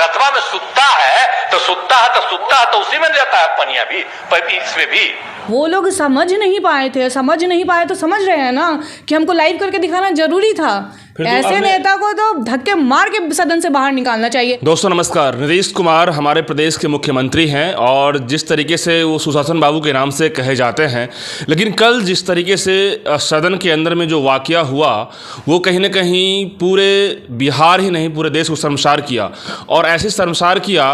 रतवा में सुत्ता है तो उसी में जाता है पनिया भी, इसमें भी। वो लोग समझ नहीं पाए तो समझ रहे हैं ना कि हमको लाइव करके दिखाना जरूरी था। ऐसे नेता को तो धक्के मार के सदन से बाहर निकालना चाहिए। दोस्तों नमस्कार। नीतीश कुमार हमारे प्रदेश के मुख्यमंत्री हैं और जिस तरीके से वो सुशासन बाबू के नाम से कहे जाते हैं, लेकिन कल जिस तरीके से सदन के अंदर में जो वाकया हुआ वो कहीं ना कहीं पूरे बिहार ही नहीं पूरे देश को शर्मसार किया। और ऐसे शर्मसार किया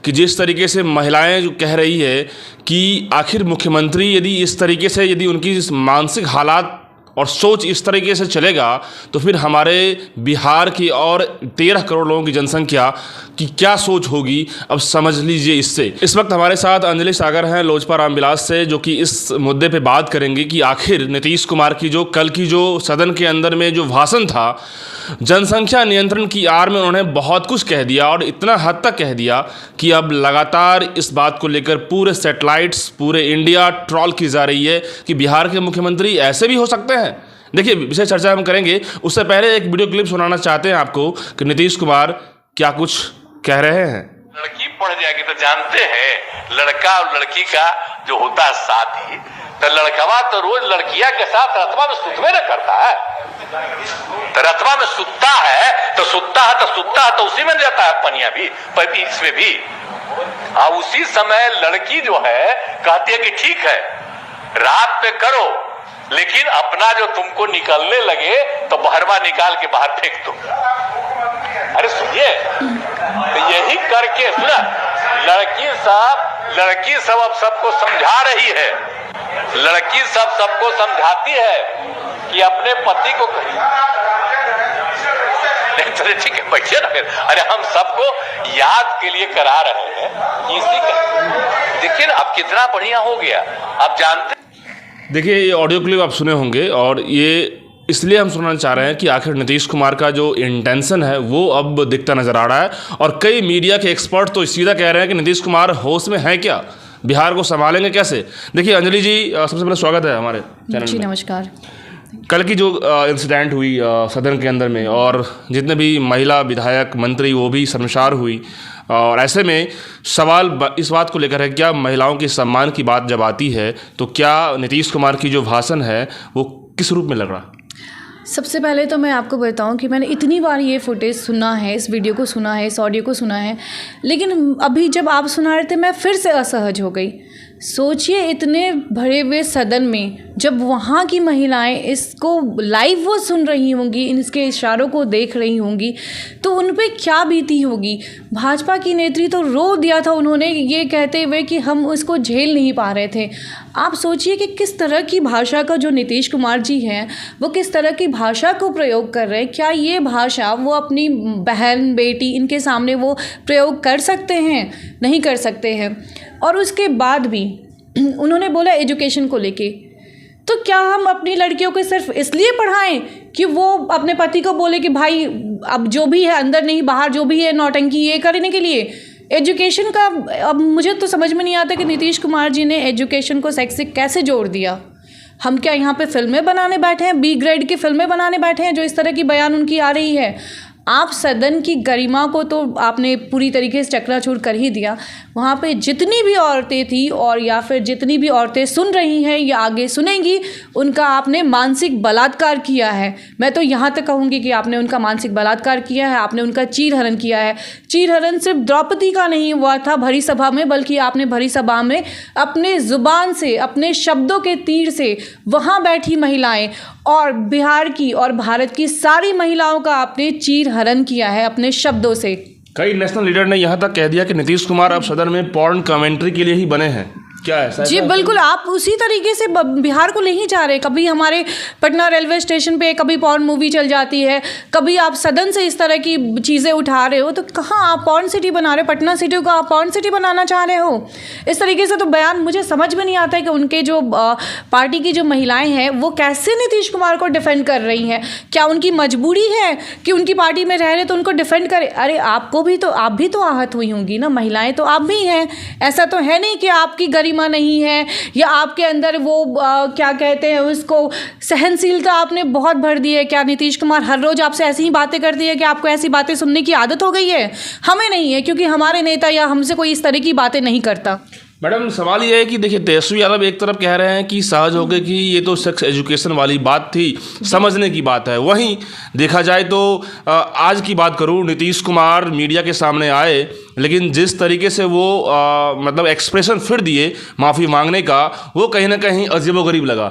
कि जिस तरीके से महिलाएं जो कह रही है कि आखिर मुख्यमंत्री यदि इस तरीके से यदि उनकी मानसिक हालात और सोच इस तरीके से चलेगा तो फिर हमारे बिहार की और 13 करोड़ लोगों की जनसंख्या की क्या सोच होगी, अब समझ लीजिए इससे। इस वक्त हमारे साथ अंजलि सागर हैं लोजपा रामविलास से, जो कि इस मुद्दे पे बात करेंगे कि आखिर नीतीश कुमार की जो कल की जो सदन के अंदर में जो भाषण था, जनसंख्या नियंत्रण की आड़ में उन्होंने बहुत कुछ कह दिया और इतना हद तक कह दिया कि अब लगातार इस बात को लेकर पूरे सैटेलाइट्स पूरे इंडिया ट्रॉल की जा रही है कि बिहार के मुख्यमंत्री ऐसे भी हो सकते हैं। देखिए विशेष चर्चा हम करेंगे, उससे पहले एक वीडियो क्लिप सुनाना चाहते हैं आपको कि नीतीश कुमार क्या कुछ कह रहे हैं। लड़की पढ़ जाएगी तो जानते हैं लड़का और लड़की का जो होता है शादी, तो लड़कवा तो रोज लड़किया के साथ रतवा में सुतवे न करता है। तो रतवा में सुतता है तो उसी में जाता है पनिया भी, इसमें भी। उसी समय लड़की जो है कहती है कि ठीक है रात पे करो, लेकिन अपना जो तुमको निकलने लगे तो बहरवा निकाल के बाहर फेंक दो। अरे सुनिए, तो यही करके सुना लड़की सब अब सबको समझा रही है। लड़की सबको समझाती है कि अपने पति को चलिए ठीक है बैठिए ना फिर। अरे हम सबको याद के लिए करा रहे हैं इसी का। देखिए ना अब कितना बढ़िया हो गया। अब जानते देखिए ये ऑडियो क्लिप आप सुने होंगे और ये इसलिए हम सुनाना चाह रहे हैं कि आखिर नीतीश कुमार का जो इंटेंशन है वो अब दिखता नज़र आ रहा है। और कई मीडिया के एक्सपर्ट तो सीधा कह रहे हैं कि नीतीश कुमार होश में है क्या, बिहार को संभालेंगे कैसे। देखिए अंजलि जी सबसे पहले स्वागत है हमारे चैनल में। नमस्कार। कल की जो इंसिडेंट हुई सदन के अंदर में और जितने भी महिला विधायक मंत्री वो भी शर्मसार हुई, और ऐसे में सवाल इस बात को लेकर है क्या महिलाओं के सम्मान की बात जब आती है तो क्या नीतीश कुमार की जो भाषण है वो किस रूप में लग रहा? सबसे पहले तो मैं आपको बताऊं कि मैंने इतनी बार ये फुटेज सुना है, इस वीडियो को सुना है, इस ऑडियो को सुना है, लेकिन अभी जब आप सुना रहे थे मैं फिर से असहज हो गई। सोचिए इतने भरे हुए सदन में जब वहाँ की महिलाएं इसको लाइव वो सुन रही होंगी, इसके इशारों को देख रही होंगी, तो उन पे क्या बीती होगी। भाजपा की नेत्री तो रो दिया था उन्होंने ये कहते हुए कि हम उसको झेल नहीं पा रहे थे। आप सोचिए कि किस तरह की भाषा का जो नीतीश कुमार जी हैं वो किस तरह की भाषा को प्रयोग कर रहे हैं। क्या ये भाषा वो अपनी बहन बेटी इनके सामने वो प्रयोग कर सकते हैं? नहीं कर सकते हैं। और उसके बाद भी उन्होंने बोला एजुकेशन को लेके, तो क्या हम अपनी लड़कियों को सिर्फ इसलिए पढ़ाएं कि वो अपने पति को बोले कि भाई अब जो भी है अंदर नहीं बाहर जो भी है नौटंकी ये करने के लिए। एजुकेशन का अब मुझे तो समझ में नहीं आता कि नीतीश कुमार जी ने एजुकेशन को सेक्स से कैसे जोड़ दिया। हम क्या यहाँ पे फिल्में बनाने बैठे हैं, बी ग्रेड की फिल्में बनाने बैठे हैं जो इस तरह की बयान उनकी आ रही है। आप सदन की गरिमा को तो आपने पूरी तरीके से चकनाचूर कर ही दिया। वहाँ पे जितनी भी औरतें थी और या फिर जितनी भी औरतें सुन रही हैं या आगे सुनेंगी, उनका आपने मानसिक बलात्कार किया है। मैं तो यहाँ तक कहूँगी कि आपने उनका मानसिक बलात्कार किया है, आपने उनका चीरहरण किया है। चीरहरण सिर्फ द्रौपदी का नहीं हुआ था भरी सभा में, बल्कि आपने भरी सभा में अपने ज़ुबान से अपने शब्दों के तीर से वहाँ बैठी महिलाएं और बिहार की और भारत की सारी महिलाओं का आपने चीरहरण किया है अपने शब्दों से। कई नेशनल लीडर ने यहाँ तक कह दिया कि नीतीश कुमार अब सदन में पॉर्न कमेंट्री के लिए ही बने हैं। क्या है जी बिल्कुल, आप उसी तरीके से बिहार को ले ही जा रहे हैं। कभी हमारे पटना रेलवे स्टेशन पे कभी पॉर्न मूवी चल जाती है, कभी आप सदन से इस तरह की चीज़ें उठा रहे हो, तो कहाँ आप पॉर्न सिटी बना रहे हो? पटना सिटी को आप पॉर्न सिटी बनाना चाह रहे हो? इस तरीके से तो बयान मुझे समझ में नहीं आता है कि उनके जो पार्टी की जो महिलाएं हैं वो कैसे नीतीश कुमार को डिफेंड कर रही हैं। क्या उनकी मजबूरी है कि उनकी पार्टी में रह रहे तो उनको डिफेंड करे? अरे आपको भी तो आप भी तो आहत हुई होंगी ना, महिलाएं तो आप भी हैं। ऐसा तो है नहीं कि आपकी गरिमा गरिमा नहीं है, या आपके अंदर वो क्या कहते हैं उसको, सहनशीलता आपने बहुत भर दी है। क्या नीतीश कुमार हर रोज़ आपसे ऐसी ही बातें करती है कि आपको ऐसी बातें सुनने की आदत हो गई है? हमें नहीं है, क्योंकि हमारे नेता या हमसे कोई इस तरह की बातें नहीं करता। मैडम सवाल ये है कि देखिए, तेजस्वी यादव एक तरफ कह रहे हैं कि सहज हो गए कि ये तो सेक्स एजुकेशन वाली बात थी, समझने की बात है। वहीं देखा जाए तो आज की बात करूं, नीतीश कुमार मीडिया के सामने आए, लेकिन जिस तरीके से वो मतलब एक्सप्रेशन फिर दिए माफ़ी मांगने का, वो कहीं ना कहीं अजीबोगरीब लगा।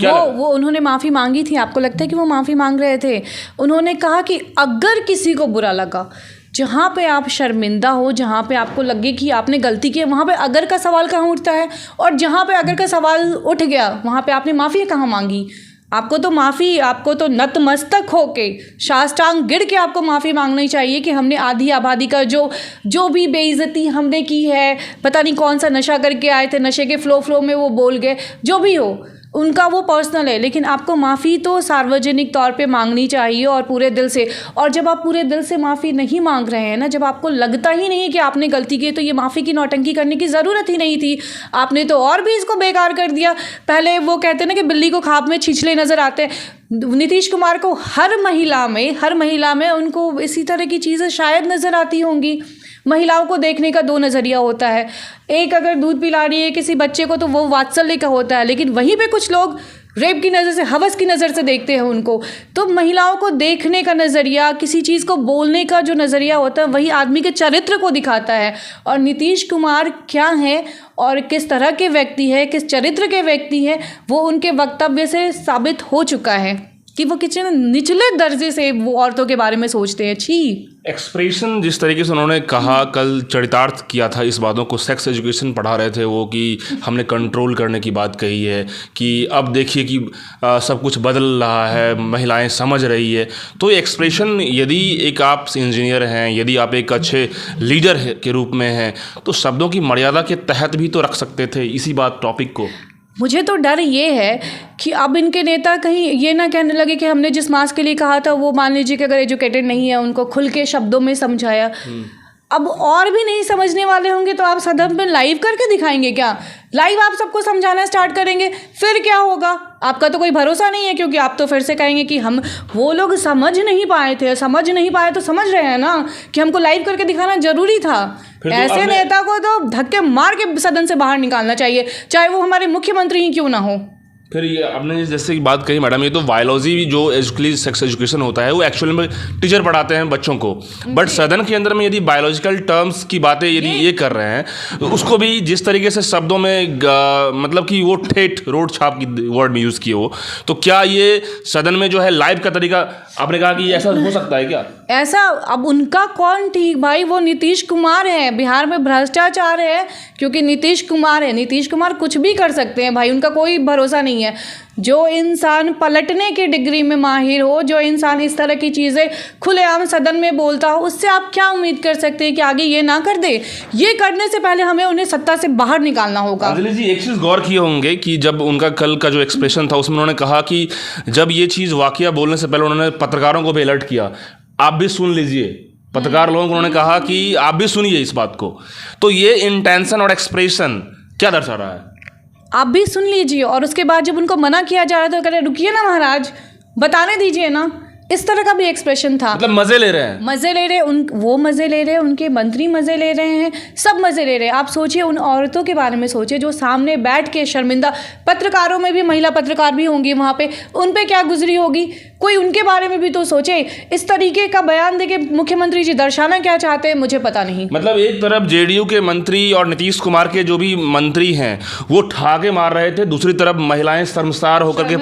वो उन्होंने माफ़ी मांगी थी, आपको लगता है कि वो माफ़ी मांग रहे थे? उन्होंने कहा कि अगर किसी को बुरा लगा, जहाँ पे आप शर्मिंदा हो, जहाँ पे आपको लगे कि आपने गलती की है, वहाँ पे अगर का सवाल कहाँ उठता है? और जहाँ पे अगर का सवाल उठ गया, वहाँ पे आपने माफ़ी कहाँ मांगी? आपको तो नतमस्तक होके, साष्टांग गिर के आपको माफ़ी मांगनी चाहिए कि हमने आधी आबादी का जो भी बेइज्जती हमने की है, पता नहीं कौन सा नशा करके आए थे, नशे के फ्लो में वो बोल गए, जो भी हो उनका वो पर्सनल है, लेकिन आपको माफ़ी तो सार्वजनिक तौर पे मांगनी चाहिए और पूरे दिल से। और जब आप पूरे दिल से माफ़ी नहीं मांग रहे हैं ना, जब आपको लगता ही नहीं है कि आपने गलती की, तो ये माफ़ी की नौटंकी करने की ज़रूरत ही नहीं थी। आपने तो और भी इसको बेकार कर दिया। पहले वो कहते हैं ना कि बिल्ली को खाप में छिछले नज़र आते हैं। नीतीश कुमार को हर महिला में उनको इसी तरह की चीज़ें शायद नज़र आती होंगी। महिलाओं को देखने का दो नज़रिया होता है। एक अगर दूध पिला रही है किसी बच्चे को तो वो वात्सल्य का होता है, लेकिन वहीं पे कुछ लोग रेप की नज़र से, हवस की नज़र से देखते हैं उनको। तो महिलाओं को देखने का नज़रिया, किसी चीज़ को बोलने का जो नज़रिया होता है, वही आदमी के चरित्र को दिखाता है। और नीतीश कुमार क्या हैं और किस तरह के व्यक्ति है, किस चरित्र के व्यक्ति हैं, वो उनके वक्तव्य से साबित हो चुका है कि वो कितने निचले दर्जे से वो औरतों के बारे में सोचते हैं। छी। एक्सप्रेशन जिस तरीके से उन्होंने कहा, कल चरितार्थ किया था इस बातों को, सेक्स एजुकेशन पढ़ा रहे थे वो, कि हमने कंट्रोल करने की बात कही है, कि अब देखिए कि सब कुछ बदल रहा है, महिलाएं समझ रही है। तो ये एक्सप्रेशन, यदि एक आप इंजीनियर हैं, यदि आप एक अच्छे लीडर के रूप में हैं, तो शब्दों की मर्यादा के तहत भी तो रख सकते थे इसी टॉपिक को। मुझे तो डर ये है कि अब इनके नेता कहीं ये ना कहने लगे कि हमने जिस मास के लिए कहा था वो, मान लीजिए कि अगर एजुकेटेड नहीं है, उनको खुल के शब्दों में समझाया, अब और भी नहीं समझने वाले होंगे तो आप सदन में लाइव करके दिखाएंगे क्या? लाइव आप सबको समझाना स्टार्ट करेंगे, फिर क्या होगा? आपका तो कोई भरोसा नहीं है, क्योंकि आप तो फिर से कहेंगे कि वो लोग समझ नहीं पाए तो समझ रहे हैं ना कि हमको लाइव करके दिखाना जरूरी था। ऐसे नेता को तो धक्के मार के सदन से बाहर निकालना चाहिए, चाहे वो हमारे मुख्यमंत्री ही क्यों ना हो। फिर ये आपने जैसे की बात कही मैडम, ये तो बायोलॉजी जो एजुकली सेक्स एजुकेशन होता है वो एक्चुअली में टीचर पढ़ाते हैं बच्चों को, बट सदन के अंदर में यदि बायोलॉजिकल टर्म्स की बातें यदि ये कर रहे हैं, तो उसको भी जिस तरीके से शब्दों में मतलब कि वो ठेठ रोड छाप की वर्ड में यूज़ किए हो, तो क्या ये सदन में जो है लाइव का तरीका, आपने कहा कि ऐसा हो सकता है क्या? ऐसा अब उनका कौन ठीक भाई, वो नीतीश कुमार है। बिहार में भ्रष्टाचार है क्योंकि नीतीश कुमार है। नीतीश कुमार कुछ भी कर सकते हैं भाई, उनका कोई भरोसा नहीं है। जो इंसान पलटने की डिग्री में माहिर हो, जो इंसान इस तरह की चीज़ें खुलेआम सदन में बोलता हो, उससे आप क्या उम्मीद कर सकते हैं कि आगे ये ना कर दे? ये करने से पहले हमें उन्हें सत्ता से बाहर निकालना होगा। अंजलि जी, एक चीज़ गौर किए होंगे कि जब उनका कल का जो एक्सप्रेशन था उसमें उन्होंने कहा कि जब ये चीज़ वाकया बोलने से पहले उन्होंने पत्रकारों को भी अलर्ट किया, आप भी सुन लीजिए। पत्रकार लोगों को उन्होंने कहा कि आप भी सुनिए इस बात को। तो ये इंटेंशन और एक्सप्रेशन क्या दर्शा रहा है? आप भी सुन लीजिए। और उसके बाद जब उनको मना किया जा रहा था तो कह रहे रुकिए ना महाराज, बताने दीजिए ना। इस तरह का भी एक्सप्रेशन था। मतलब मजे ले रहे हैं, वो मजे ले रहे हैं, उनके मंत्री मजे ले रहे हैं, सब मजे ले रहे हैं। आप सोचिए, उन औरतों के बारे में सोचिए जो सामने बैठ के शर्मिंदा, पत्रकारों में भी महिला पत्रकार भी होंगी वहाँ पे, उन पे क्या गुजरी होगी, कोई उनके बारे में भी तो सोचे। इस तरीके का बयान देके मुख्यमंत्री जी दर्शाना क्या चाहते हैं मुझे पता नहीं। मतलब एक तरफ जेडीयू के मंत्री और नीतीश कुमार के जो भी मंत्री हैं वो ठाके मार रहे थे, दूसरी तरफ महिलाएं शर्मसार होकर के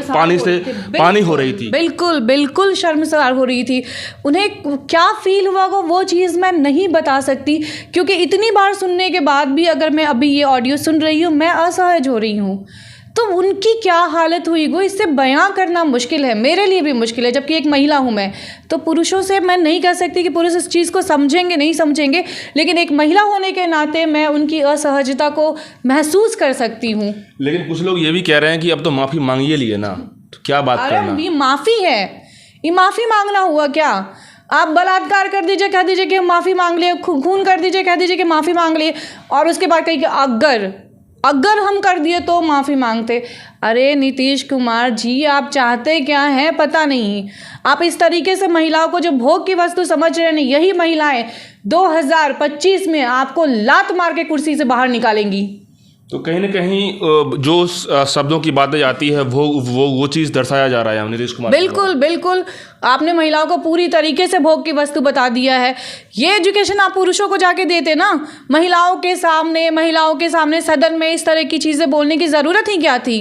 पानी हो रही थी। बिल्कुल शर्मसार हो रही थी। उन्हें क्या फील हुआ वो चीज़ मैं नहीं बता सकती, क्योंकि इतनी बार सुनने के बाद भी अगर मैं अभी ये ऑडियो सुन रही हूँ, मैं असहज हो रही हूँ। तो उनकी क्या हालत हुई वो इससे बयां करना मुश्किल है, मेरे लिए भी मुश्किल है, जबकि एक महिला हूं मैं। तो पुरुषों से मैं नहीं कह सकती कि पुरुष इस चीज़ को समझेंगे नहीं समझेंगे, लेकिन एक महिला होने के नाते मैं उनकी असहजता को महसूस कर सकती हूँ। लेकिन कुछ लोग ये भी कह रहे हैं कि अब तो माफ़ी मांगिए लिए ना, तो क्या बात करना, ये माफ़ी है, ये माफ़ी मांगना हुआ क्या? आप बलात्कार कर दीजिए, कह दीजिए कि हम माफ़ी मांग लिए, खून कर दीजिए, कह दीजिए कि माफ़ी मांग लिए, और उसके बाद कहिए कि अगर अगर हम कर दिए तो माफ़ी मांगते। अरे नीतीश कुमार जी, आप चाहते क्या हैं पता नहीं। आप इस तरीके से महिलाओं को जो भोग की वस्तु समझ रहे हैं, यही महिलाएं 2025 में आपको लात मार के कुर्सी से बाहर निकालेंगी। तो कहीं ना कहीं जो शब्दों की बातें आती है वो चीज़ दर्शाया जा रहा है नीतीश कुमार। बिल्कुल बिल्कुल, आपने महिलाओं को पूरी तरीके से भोग की वस्तु बता दिया है। ये एजुकेशन आप पुरुषों को जाके देते ना, महिलाओं के सामने सदन में इस तरह की चीज़ें बोलने की ज़रूरत ही क्या थी।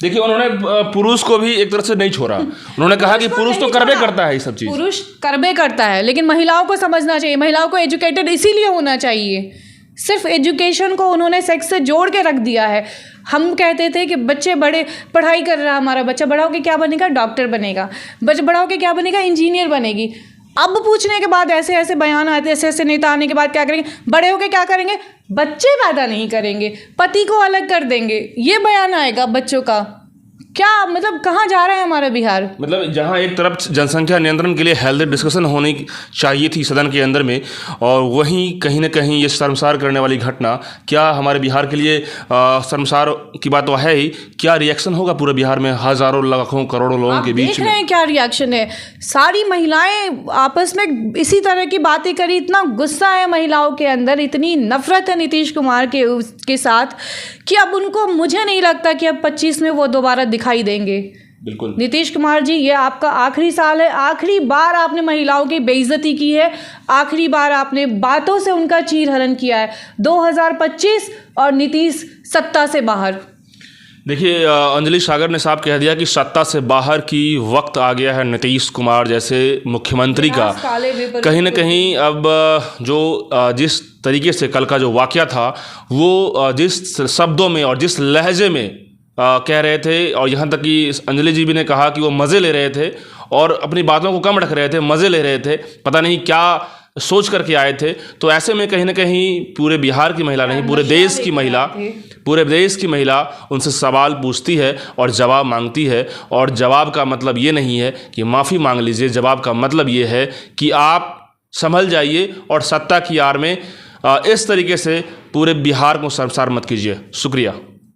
देखिए, उन्होंने पुरुष को भी एक तरह से नहीं छोड़ा। उन्होंने कहा कि पुरुष तो करबे करता है ये सब चीज़, पुरुष करबे करता है, लेकिन महिलाओं को समझना चाहिए। महिलाओं को एजुकेटेड इसीलिए होना चाहिए। सिर्फ एजुकेशन को उन्होंने सेक्स से जोड़ के रख दिया है। हम कहते थे कि बच्चे बड़े पढ़ाई कर रहा है, हमारा बच्चा बड़ा होकर क्या बनेगा, डॉक्टर बनेगा, बच्चा बड़ा होकर क्या बनेगा, इंजीनियर बनेगी। अब पूछने के बाद ऐसे ऐसे बयान आते, ऐसे ऐसे नेता आने के बाद क्या करेंगे, बड़े होकर क्या करेंगे, बच्चे पैदा नहीं करेंगे, पति को अलग कर देंगे, ये बयान आएगा बच्चों का। क्या मतलब कहाँ जा रहा है हमारा बिहार। मतलब जहाँ एक तरफ जनसंख्या नियंत्रण के लिए हेल्दी डिस्कशन होनी चाहिए थी सदन के अंदर में, और वहीं कहीं ना कहीं ये शर्मसार करने वाली घटना, क्या हमारे बिहार के लिए शर्मसार की बात तो है ही, क्या रिएक्शन होगा पूरे बिहार में हज़ारों लाखों करोड़ों लोगों के बीच में? देख रहे हैं क्या रिएक्शन है। सारी महिलाएं आपस में इसी तरह की बातें करी, इतना गुस्सा है महिलाओं के अंदर, इतनी नफरत है नीतीश कुमार के साथ कि अब उनको, मुझे नहीं लगता कि अब 25 में वो दोबारा दिखाई देंगे। बिल्कुल नीतीश कुमार जी, ये आपका आखिरी साल है। आखिरी बार आपने महिलाओं की बेइज्जती की है, आखिरी बार आपने बातों से उनका चीरहरण किया है। 2025 और नीतीश सत्ता से बाहर। देखिए, अंजलि सागर ने साफ कह दिया कि सत्ता से बाहर की वक्त आ गया है नीतीश कुमार जैसे मुख्यमंत्री का। कहीं ना कहीं अब जिस तरीके से कल का जो वाकया था, वो जिस शब्दों में और जिस लहजे में कह रहे थे, और यहाँ तक कि अंजलि जी भी ने कहा कि वो मज़े ले रहे थे और अपनी बातों को कम रख रहे थे, मज़े ले रहे थे, पता नहीं क्या सोच करके आए थे। तो ऐसे में कहीं ना कहीं पूरे बिहार की महिला नहीं, पूरे देश की महिला उनसे सवाल पूछती है और जवाब मांगती है। और जवाब का मतलब ये नहीं है कि माफ़ी मांग लीजिए, जवाब का मतलब ये है कि आप संभल जाइए और सत्ता की आड़ में इस तरीके से पूरे बिहार को शर्मसार मत कीजिए। शुक्रिया।